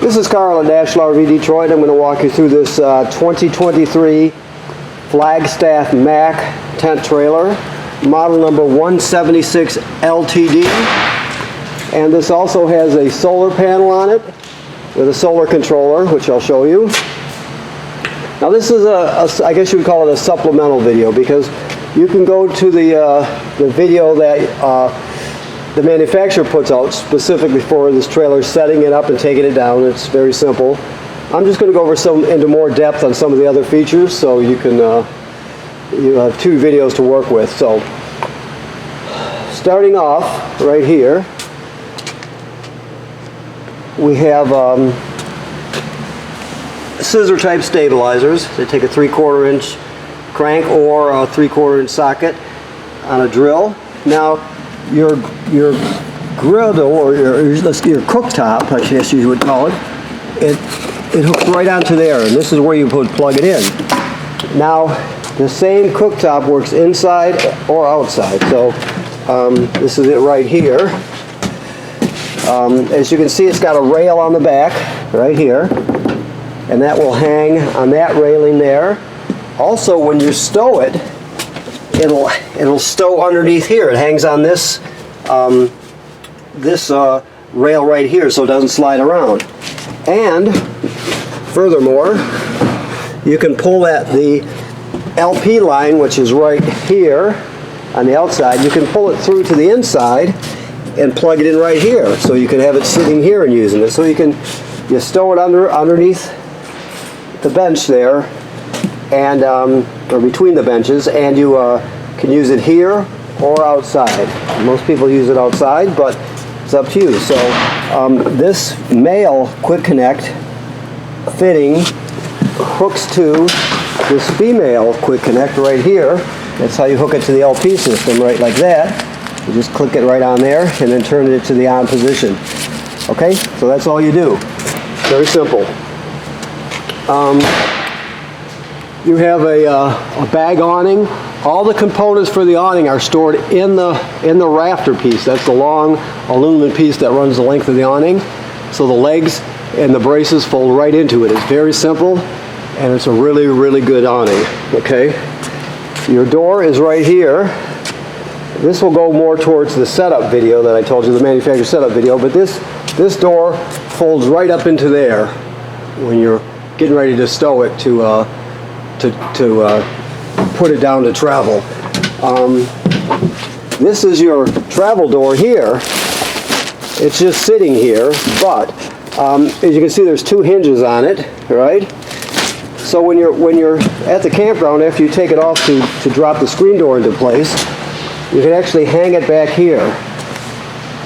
This is Carl at National RV Detroit. I'm going to walk you through this 2023 Flagstaff Mac tent trailer, model number 176 LTD. And this also has a solar panel on it with a solar controller, which I'll show you. Now this is I guess you would call it a supplemental video, because you can go to the video that the manufacturer puts out specifically for this trailer, setting it up and taking it down. It's very simple. I'm just going to go over into more depth on some of the other features, so you can you have two videos to work with. So starting off right here, we have scissor type stabilizers. They take a 3/4 inch crank or a 3/4 inch socket on a drill. Now your griddle, or your cooktop, I guess you would call it, it hooks right onto there, and this is where you would plug it in. Now the same cooktop works inside or outside. So this is it right here. As you can see, it's got a rail on the back right here, and that will hang on that railing there. Also, when you stow it, it'll stow underneath here. It hangs on this rail right here, so it doesn't slide around. And furthermore, you can pull the LP line, which is right here on the outside. You can pull it through to the inside and plug it in right here, so you can have it sitting here and using it. So you stow it underneath the bench there, and or between the benches, and you can use it here or outside. Most people use it outside, but it's up to you. So this male quick connect fitting hooks to this female quick connect right here. That's how you hook it to the LP system, right like that. You just click it right on there and then turn it to the on position. Okay, so that's all you do. Very simple. You have a bag awning. All the components for the awning are stored in the rafter piece. That's the long aluminum piece that runs the length of the awning. So the legs and the braces fold right into it. It's very simple, and it's a really, really good awning. Okay, your door is right here. This will go more towards the setup video that I told you, the manufacturer setup video, but this door folds right up into there when you're getting ready to stow it to put it down to travel. This is your travel door here. It's just sitting here, but as you can see, there's two hinges on it, right? So when you're at the campground, after you take it off to drop the screen door into place, you can actually hang it back here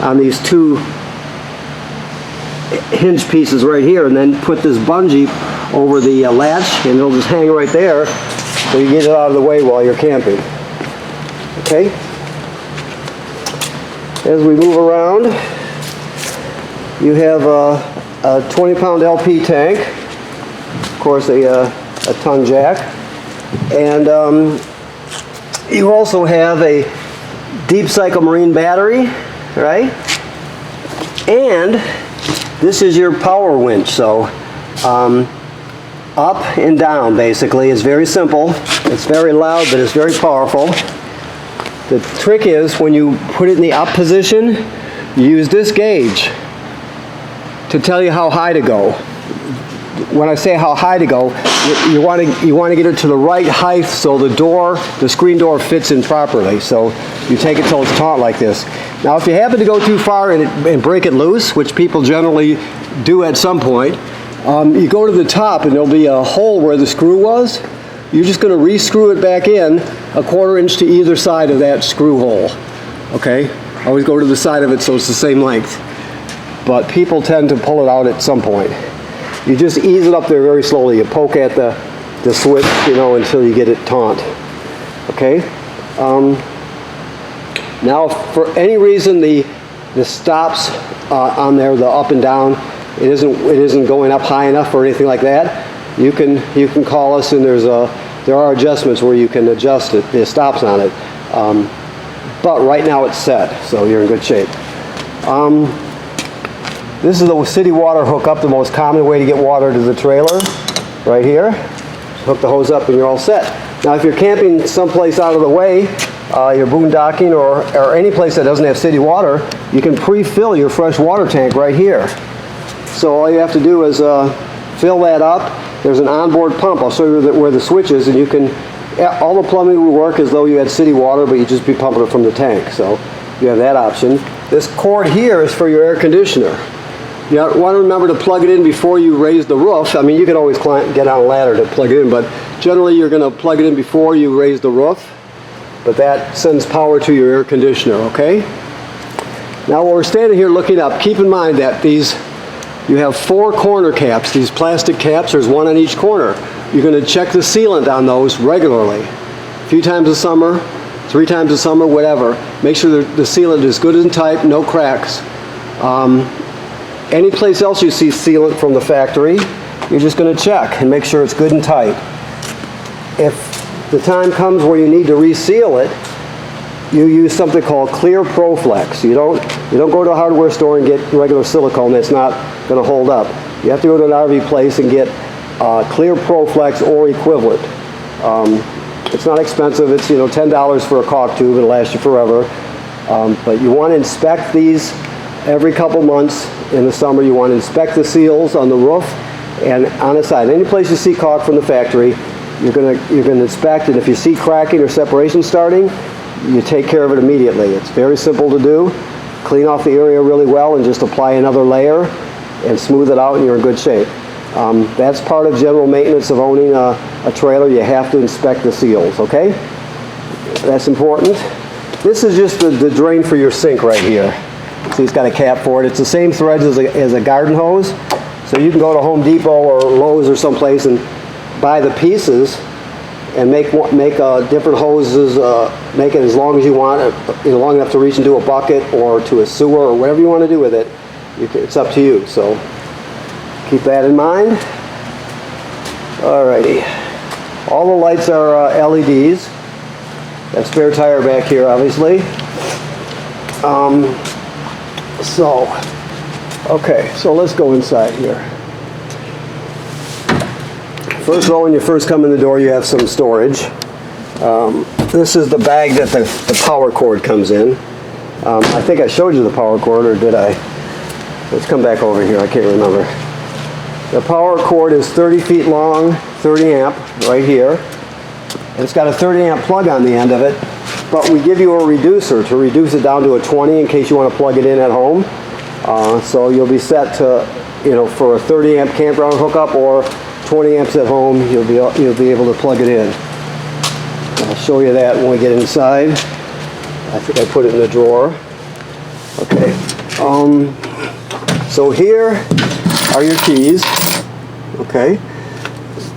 on these two hinge pieces right here, and then put this bungee over the latch, and it'll just hang right there, so you get it out of the way while you're camping. Okay? As we move around, you have a 20-pound LP tank, of course a ton jack, and you also have a deep cycle marine battery, right? And this is your power winch. So up and down, basically. It's very simple. It's very loud, but it's very powerful. The trick is, when you put it in the up position, you use this gauge to tell you how high to go. When I say how high to go, you want to get it to the right height so the screen door fits in properly. So you take it till it's taut like this. Now if you happen to go too far and break it loose, which people generally do at some point, you go to the top and there'll be a hole where the screw was. You're just going to re-screw it back in 1/4 inch to either side of that screw hole. Okay? Always go to the side of it so it's the same length. But people tend to pull it out at some point. You just ease it up there very slowly. You poke at the switch, until you get it taut. Okay? Now, if for any reason the stops on there, the up and down, it isn't going up high enough or anything like that, you can call us, and there are adjustments where you can adjust the stops on it. But right now it's set, so you're in good shape. This is the city water hookup, the most common way to get water to the trailer, right here. Hook the hose up and you're all set. Now if you're camping someplace out of the way, you're boondocking or any place that doesn't have city water, you can pre-fill your fresh water tank right here. So all you have to do is fill that up. There's an onboard pump. I'll show you where the switch is, and you can, all the plumbing will work as though you had city water, but you just be pumping it from the tank. So you have that option. This cord here is for your air conditioner. You want to remember to plug it in before you raise the roof. I mean, you can always get on a ladder to plug it in, but generally you're going to plug it in before you raise the roof. But that sends power to your air conditioner, okay? Now while we're standing here looking up, keep in mind that you have 4 corner caps, these plastic caps, there's one on each corner. You're going to check the sealant on those regularly. A few times a summer, 3 times a summer, whatever. Make sure the sealant is good and tight, no cracks. Any place else you see sealant from the factory, you're just going to check and make sure it's good and tight. If the time comes where you need to reseal it, you use something called Clear ProFlex. You don't go to a hardware store and get regular silicone that's not going to hold up. You have to go to an RV place and get Clear ProFlex or equivalent. It's not expensive. It's $10 for a caulk tube. It'll last you forever. But you want to inspect these every couple months. In the summer, you want to inspect the seals on the roof and on the side. Any place you see caulk from the factory, you're going to inspect, and if you see cracking or separation starting, you take care of it immediately. It's very simple to do. Clean off the area really well and just apply another layer and smooth it out and you're in good shape. That's part of general maintenance of owning a trailer. You have to inspect the seals, okay? That's important. This is just the drain for your sink right here. So it's got a cap for it. It's the same threads as a garden hose. So you can go to Home Depot or Lowe's or someplace and buy the pieces and make different hoses, make it as long as you want, long enough to reach into a bucket or to a sewer or whatever you want to do with it. It's up to you. So keep that in mind. Alrighty. All the lights are LEDs. That spare tire back here, obviously. Okay, so let's go inside here. First of all, when you first come in the door, you have some storage. This is the bag that the power cord comes in. I think I showed you the power cord, or did I? Let's come back over here. I can't remember. The power cord is 30 feet long, 30 amp, right here. And it's got a 30 amp plug on the end of it. But we give you a reducer to reduce it down to a 20 in case you want to plug it in at home. So you'll be set to, for a 30 amp campground hookup or 20 amps at home, you'll be able to plug it in. I'll show you that when we get inside. I think I put it in the drawer. Okay. So here are your keys. Okay.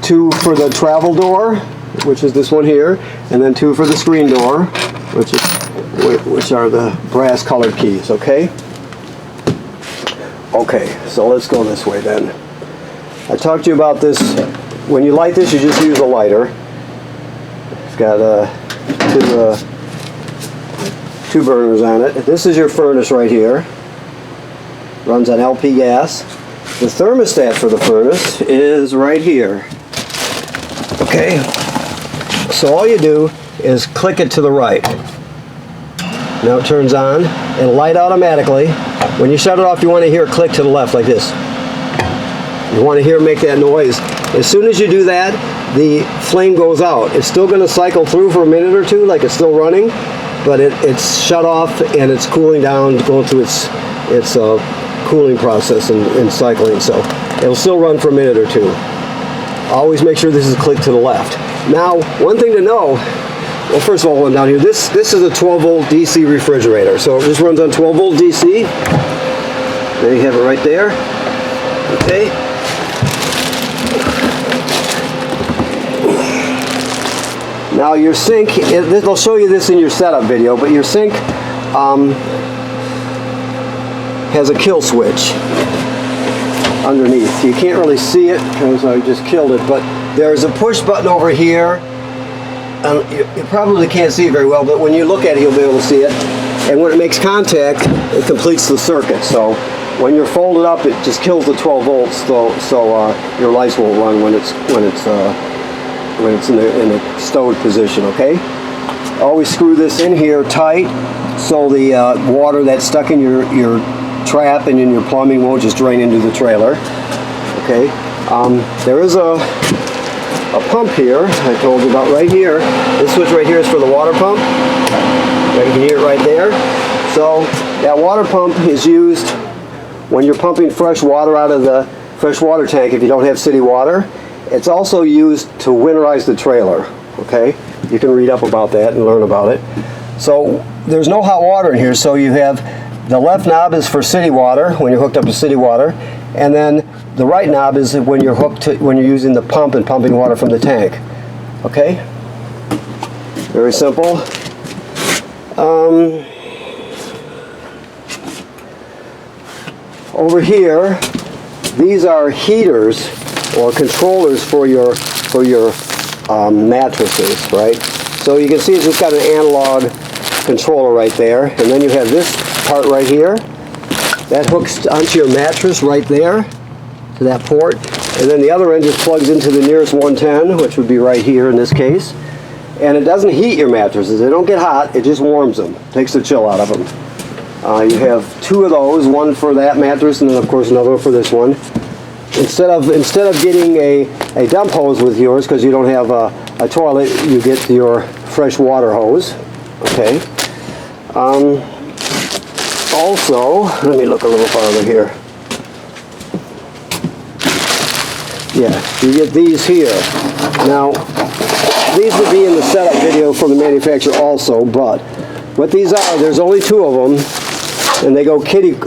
2 for the travel door, which is this one here, and then 2 for the screen door, which are the brass colored keys. Okay. Okay. So let's go this way then. I talked to you about this. When you light this, you just use a lighter. It's got 2 burners on it. This is your furnace right here. Runs on LP gas. The thermostat for the furnace is right here. Okay. So all you do is click it to the right. Now it turns on. It'll light automatically. When you shut it off, you want to hear it click to the left like this. You want to hear it make that noise. As soon as you do that, the flame goes out. It's still going to cycle through for a minute or two, like it's still running, but it's shut off and it's cooling down, going through its cooling process and cycling. So it'll still run for a minute or two. Always make sure this is clicked to the left. Now, one thing to know, well, first of all, one down here, this is a 12 volt DC refrigerator. So this runs on 12 volt DC. There you have it right there. Okay. Now your sink, they'll show you this in your setup video, but your sink has a kill switch underneath. You can't really see it because I just killed it, but there's a push button over here. You probably can't see it very well, but when you look at it, you'll be able to see it. And when it makes contact, it completes the circuit. So when you're folded up, it just kills the 12 volts, so your lights won't run when it's in a stowed position. Okay. Always screw this in here tight, so the water that's stuck in your trap and in your plumbing won't just drain into the trailer. Okay. There is a pump here I told you about right here. This switch right here is for the water pump. You can hear it right there. So that water pump is used when you're pumping fresh water out of the fresh water tank if you don't have city water. It's also used to winterize the trailer. Okay, you can read up about that and learn about it. So there's no hot water in here, so you have the left knob is for city water when you're hooked up to city water, and then the right knob is when you're using the pump and pumping water from the tank. Okay, very simple. Over here, these are heaters or controllers for your mattresses, right? So you can see it's just got an analog controller right there, and then you have this part right here that hooks onto your mattress right there to that port, and then the other end just plugs into the nearest 110, which would be right here in this case. And it doesn't heat your mattresses. They don't get hot. It just warms them, takes the chill out of them. You have two of those, one for that mattress and then of course another one for this one. Instead of getting a dump hose with yours because you don't have a toilet, you get your fresh water hose. Okay. Also, let me look a little farther here. Yeah, you get these here. Now, these would be in the setup video for the manufacturer also, but what these are, there's only two of them, and they go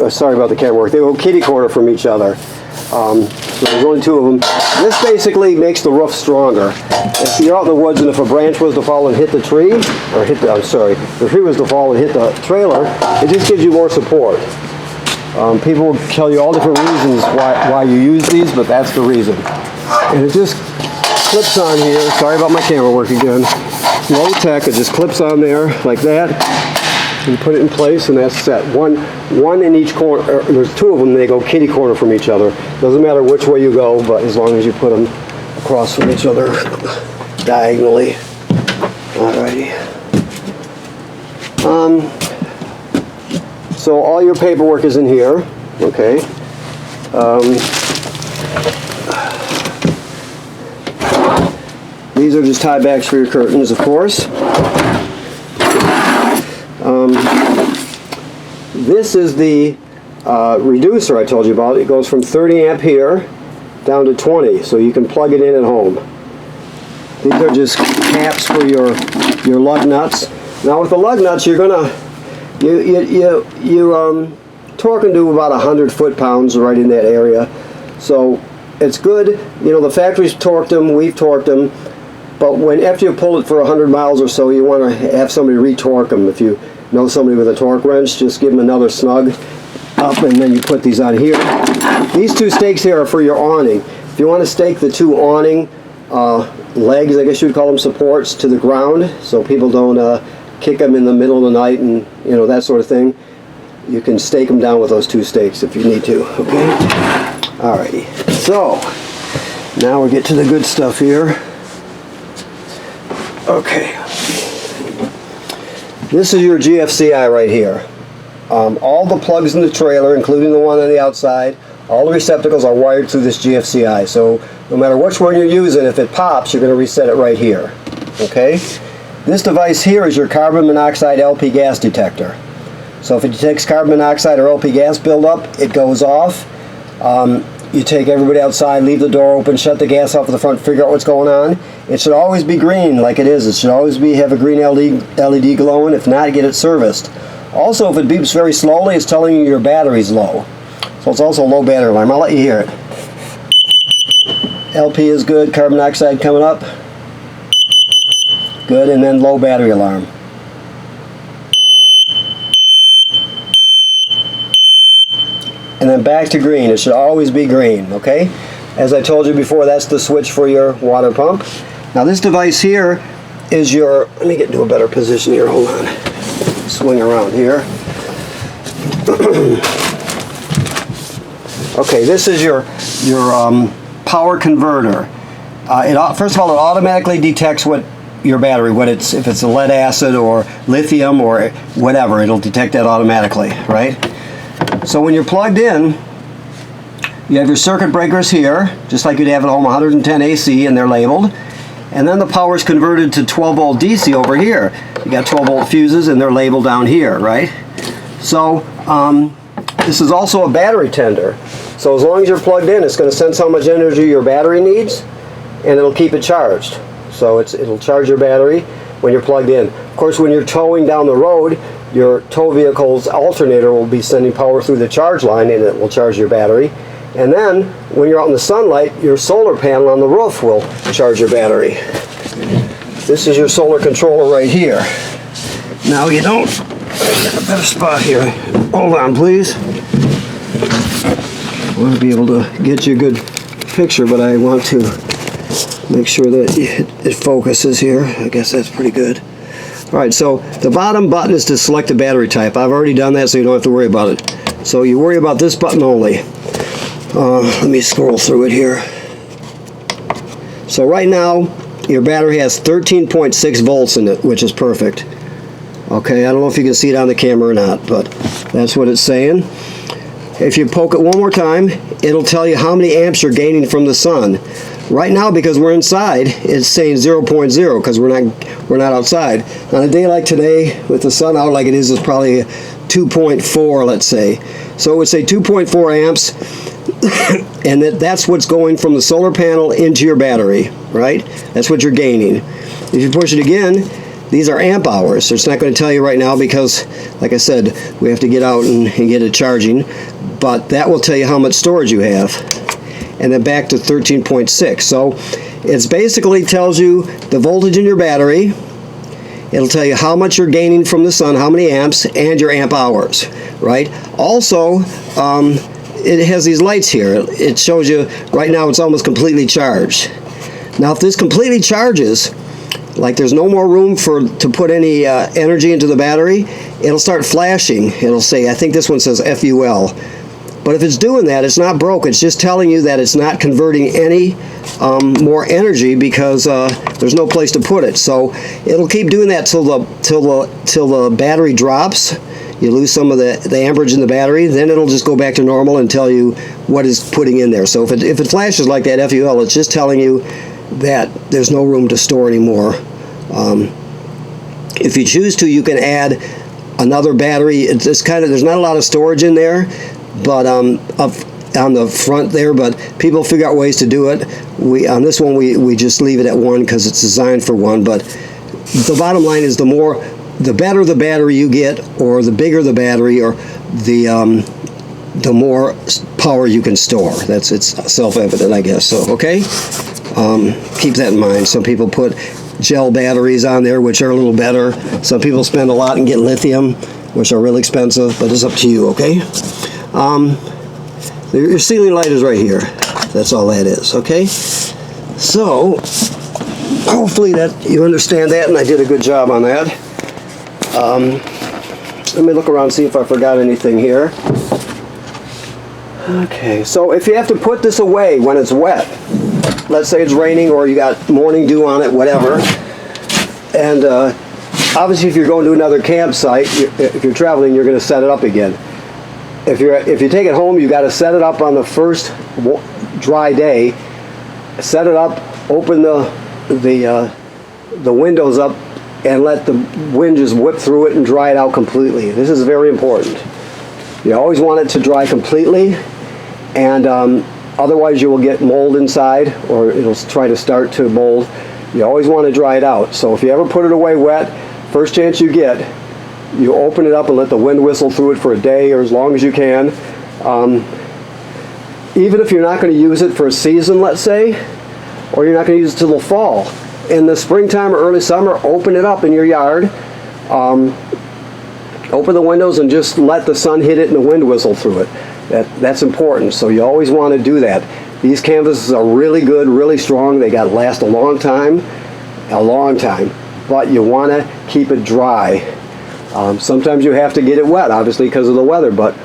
sorry about the camera work, they go kitty corner from each other. So there's only two of them. This basically makes the roof stronger. If you're out in the woods and if a branch was to fall and hit the tree, or if the tree was to fall and hit the trailer, it just gives you more support. People will tell you all different reasons why you use these, but that's the reason. And it just clips on here. Sorry about my camera work again. Low tech, it just clips on there like that. You put it in place and that's set. One in each corner, there's two of them, they go kitty corner from each other. Doesn't matter which way you go, but as long as you put them across from each other diagonally. Alrighty. So all your paperwork is in here, okay. These are just tie backs for your curtains, of course. This is the reducer I told you about. It goes from 30 amp here down to 20, so you can plug it in at home. These are just caps for your lug nuts. Now with the lug nuts, you're gonna torque them to about 100 foot-pounds right in that area. So it's good. You know, the factory's torqued them, we've torqued them, but after you pull it for 100 miles or so, you want to have somebody re-torque them. If you know somebody with a torque wrench, just give them another snug up, and then you put these on here. These two stakes here are for your awning. If you want to stake the two awning legs, I guess you'd call them, supports, to the ground, so people don't kick them in the middle of the night and that sort of thing, you can stake them down with those two stakes if you need to. Okay. Alrighty. So now we get to the good stuff here. Okay. This is your GFCI right here. All the plugs in the trailer, including the one on the outside, all the receptacles are wired through this GFCI. So no matter which one you're using, if it pops, you're going to reset it right here. Okay? This device here is your carbon monoxide LP gas detector. So if it detects carbon monoxide or LP gas buildup, it goes off. You take everybody outside, leave the door open, shut the gas off at the front, figure out what's going on. It should always be green like it is. It should always have a green LED glowing. If not, get it serviced. Also, if it beeps very slowly, it's telling you your battery's low. So it's also a low battery alarm. I'll let you hear it. LP is good, carbon monoxide coming up. Good, and then low battery alarm. And then back to green. It should always be green, okay? As I told you before, that's the switch for your water pump. Now this device here is your, let me get into a better position here, hold on. Swing around here. Okay, this is your power converter. First of all, it automatically detects what your battery, if it's a lead acid or lithium or whatever, it'll detect that automatically, right? So when you're plugged in, you have your circuit breakers here, just like you'd have at home, 110 AC, and they're labeled. And then the power is converted to 12 volt DC over here. You got 12 volt fuses, and they're labeled down here, right? So this is also a battery tender. So as long as you're plugged in, it's going to sense how much energy your battery needs, and it'll keep it charged. So it'll charge your battery when you're plugged in. Of course, when you're towing down the road, your tow vehicle's alternator will be sending power through the charge line, and it will charge your battery. And then, when you're out in the sunlight, your solar panel on the roof will charge your battery. This is your solar controller right here. Now I got a better spot here. Hold on, please. I want to be able to get you a good picture, but I want to make sure that it focuses here. I guess that's pretty good. Alright, so the bottom button is to select the battery type. I've already done that, so you don't have to worry about it. So you worry about this button only. Let me scroll through it here. So right now, your battery has 13.6 volts in it, which is perfect. Okay, I don't know if you can see it on the camera or not, but that's what it's saying. If you poke it one more time, it'll tell you how many amps you're gaining from the sun. Right now, because we're inside, it's saying 0.0 because we're not outside. On a day like today, with the sun out like it is, it's probably 2.4, let's say. So it would say 2.4 amps, and that's what's going from the solar panel into your battery, right? That's what you're gaining. If you push it again, these are amp hours. So it's not going to tell you right now because, like I said, we have to get out and get it charging. But that will tell you how much storage you have. And then back to 13.6. So it basically tells you the voltage in your battery. It'll tell you how much you're gaining from the sun, how many amps, and your amp hours, right? Also, it has these lights here. It shows you right now it's almost completely charged. Now, if this completely charges, like there's no more room to put any energy into the battery, it'll start flashing. It'll say, I think this one says FUL. But if it's doing that, it's not broke. It's just telling you that it's not converting any more energy because there's no place to put it. So it'll keep doing that till the battery drops. You lose some of the amperage in the battery, then it'll just go back to normal and tell you what it's putting in there. So if it flashes like that FUL, it's just telling you that there's no room to store anymore. If you choose to, you can add another battery. There's not a lot of storage in there, but up on the front there, but people figure out ways to do it. On this one, we just leave it at 1 because it's designed for 1. But the bottom line is the better the battery you get, or the bigger the battery, or the more power you can store. It's self-evident, I guess. So okay, keep that in mind. Some people put gel batteries on there, which are a little better. Some people spend a lot and get lithium, which are really expensive. But it's up to you. Okay. Your ceiling light is right here. That's all that is. Okay. So hopefully that you understand that, and I did a good job on that. Let me look around and see if I forgot anything here. Okay, so if you have to put this away when it's wet, let's say it's raining or you got morning dew on it, whatever, and obviously if you're going to another campsite, if you're traveling, you're going to set it up again. If you take it home, you got to set it up on the first dry day. Set it up, open the windows up, and let the wind just whip through it and dry it out completely. This is very important. You always want it to dry completely, and otherwise you will get mold inside, or it'll try to start to mold. You always want to dry it out. So if you ever put it away wet, first chance you get, you open it up and let the wind whistle through it for a day or as long as you can. Even if you're not going to use it for a season, let's say, or you're not going to use it till the fall, in the springtime or early summer, open it up in your yard. Open the windows and just let the sun hit it and the wind whistle through it. That's important. So you always want to do that. These canvases are really good, really strong. They got to last a long time. But you want to keep it dry. Sometimes you have to get it wet, obviously, because of the weather. But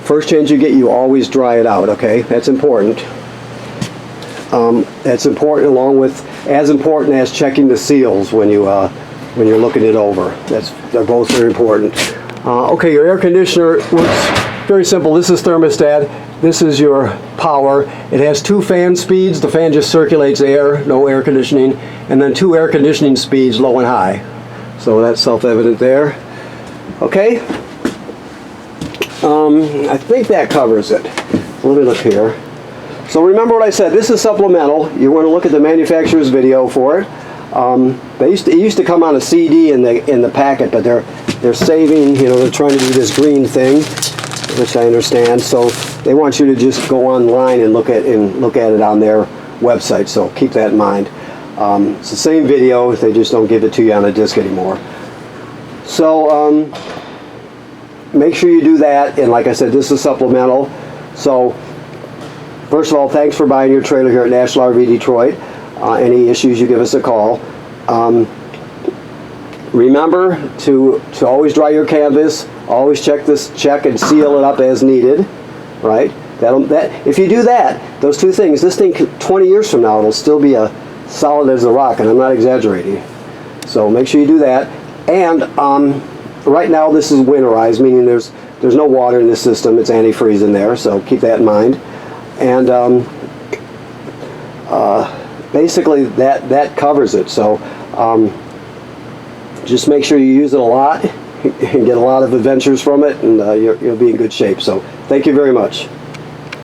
First change you get, you always dry it out, okay? That's important. That's important, along with, as important as checking the seals when you're looking it over. They're both very important. Okay, your air conditioner works very simple. This is thermostat. This is your power. It has 2 fan speeds. The fan just circulates air, no air conditioning, and then 2 air conditioning speeds, low and high. So that's self-evident there. Okay. I think that covers it. Let me look here. So remember what I said. This is supplemental. You want to look at the manufacturer's video for it. It used to come on a CD in the packet, but they're saving. You know, they're trying to do this green thing, which I understand. So they want you to just go online and look at it on their website. So keep that in mind. It's the same video. They just don't give it to you on a disc anymore. So make sure you do that. And like I said, this is supplemental. So first of all, thanks for buying your trailer here at National RV Detroit. Any issues, you give us a call. Remember to always dry your canvas. Always check and seal it up as needed. Right? If you do that, those 2 things, this thing 20 years from now, it'll still be solid as a rock, and I'm not exaggerating. So make sure you do that. And right now this is winterized, meaning there's no water in the system. It's antifreeze in there, so keep that in mind. And basically that covers it. So just make sure you use it a lot and get a lot of adventures from it, and you'll be in good shape. So thank you very much.